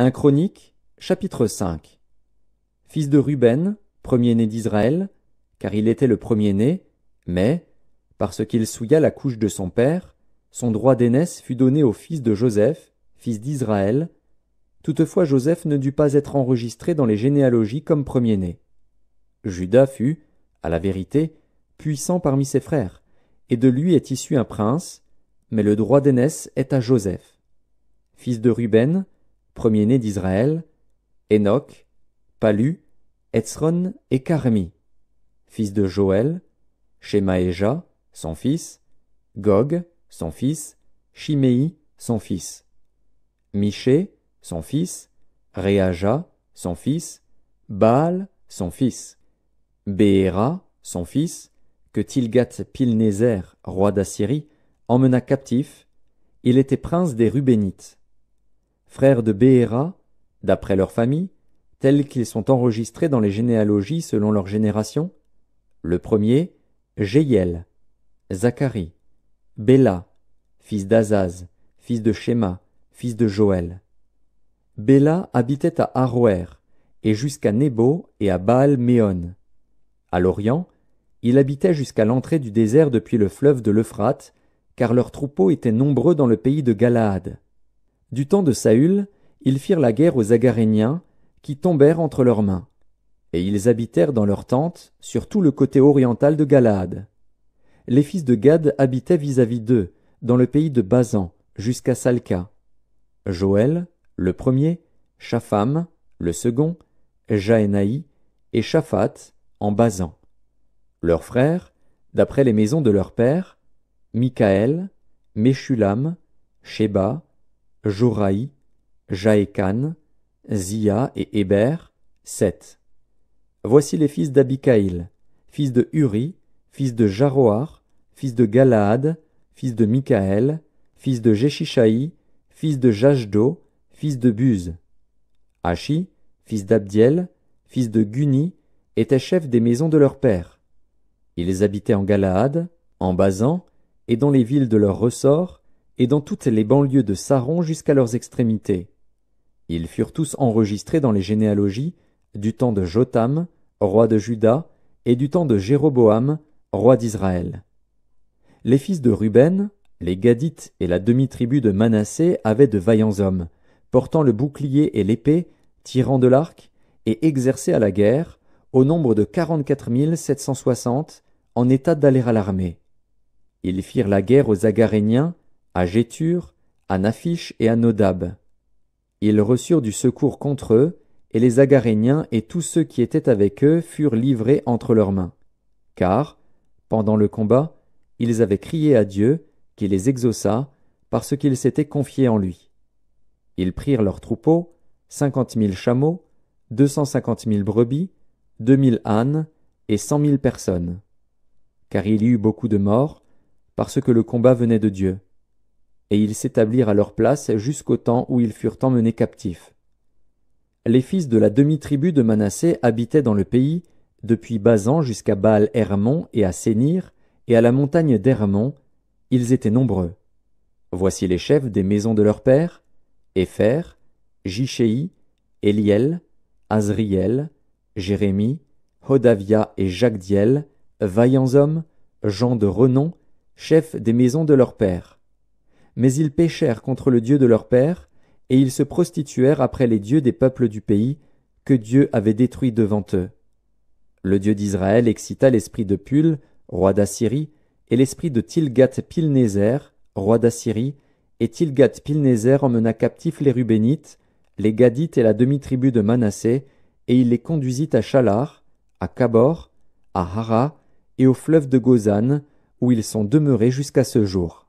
1 Chroniques, chapitre 5. Fils de Ruben, premier-né d'Israël, car il était le premier-né, mais, parce qu'il souilla la couche de son père, son droit d'aînesse fut donné au fils de Joseph, fils d'Israël. Toutefois Joseph ne dut pas être enregistré dans les généalogies comme premier-né. Juda fut, à la vérité, puissant parmi ses frères, et de lui est issu un prince, mais le droit d'aînesse est à Joseph. Fils de Ruben, premier-né d'Israël, Enoch, Palu, Hetzron et Carmi. Fils de Joël, Shemaéja, son fils, Gog, son fils, Shimei, son fils, Miché, son fils, Réaja, son fils, Baal, son fils, Béhéra, son fils, que Tilgat-Pilnézer, roi d'Assyrie, emmena captif. Il était prince des Rubénites. Frères de Béhéra, d'après leur famille, tels qu'ils sont enregistrés dans les généalogies selon leur génération: le premier, Jéhiel, Zacharie, Béla, fils d'Azaz, fils de Shéma, fils de Joël. Béla habitait à Aroer, et jusqu'à Nébo et à Baal-Méon. À l'Orient, il habitait jusqu'à l'entrée du désert depuis le fleuve de l'Euphrate, car leurs troupeaux étaient nombreux dans le pays de Galaad. Du temps de Saül, ils firent la guerre aux Agaréniens, qui tombèrent entre leurs mains. Et ils habitèrent dans leurs tentes, sur tout le côté oriental de Galaad. Les fils de Gad habitaient vis-à-vis d'eux, dans le pays de Basan, jusqu'à Salca. Joël, le premier, Shapham, le second, Jaénaï, et Shaphat, en Basan. Leurs frères, d'après les maisons de leurs pères, Mikaël, Meshulam, Sheba, Joraï, Jaékan, Zia et Héber, 7. Voici les fils d'Abikaïl, fils de Uri, fils de Jaroar, fils de Galaad, fils de Mikaël, fils de Jeshishaï, fils de Jashdo, fils de Buz. Achi, fils d'Abdiel, fils de Guni, était chef des maisons de leur père. Ils habitaient en Galaad, en Basan, et dans les villes de leur ressort, et dans toutes les banlieues de Saron jusqu'à leurs extrémités. Ils furent tous enregistrés dans les généalogies du temps de Jotham, roi de Juda, et du temps de Jéroboam, roi d'Israël. Les fils de Ruben, les Gadites et la demi-tribu de Manassé avaient de vaillants hommes, portant le bouclier et l'épée, tirant de l'arc, et exercés à la guerre, au nombre de 44 760, en état d'aller à l'armée. Ils firent la guerre aux Agaréniens, à Gétur, à Naphish et à Nodab. Ils reçurent du secours contre eux, et les Agaréniens et tous ceux qui étaient avec eux furent livrés entre leurs mains. Car, pendant le combat, ils avaient crié à Dieu, qui les exauça, parce qu'ils s'étaient confiés en lui. Ils prirent leurs troupeaux, 50 000 chameaux, 250 000 brebis, 2 000 ânes et 100 000 personnes. Car il y eut beaucoup de morts, parce que le combat venait de Dieu. Et ils s'établirent à leur place jusqu'au temps où ils furent emmenés captifs. Les fils de la demi-tribu de Manassé habitaient dans le pays, depuis Basan jusqu'à Baal-Hermon et à Sénir, et à la montagne d'Hermon. Ils étaient nombreux. Voici les chefs des maisons de leurs pères: Épher, Jishéi, Éliel, Azriel, Jérémie, Hodavia et Jagdiel, vaillants hommes, gens de renom, chefs des maisons de leurs pères. Mais ils péchèrent contre le Dieu de leur père, et ils se prostituèrent après les dieux des peuples du pays, que Dieu avait détruits devant eux. Le Dieu d'Israël excita l'esprit de Pul, roi d'Assyrie, et l'esprit de Tilgat-Pilnézer, roi d'Assyrie, et Tilgat-Pilnézer emmena captifs les Rubénites, les Gadites et la demi-tribu de Manassé, et il les conduisit à Chalar, à Kabor, à Hara et au fleuve de Gozan, où ils sont demeurés jusqu'à ce jour.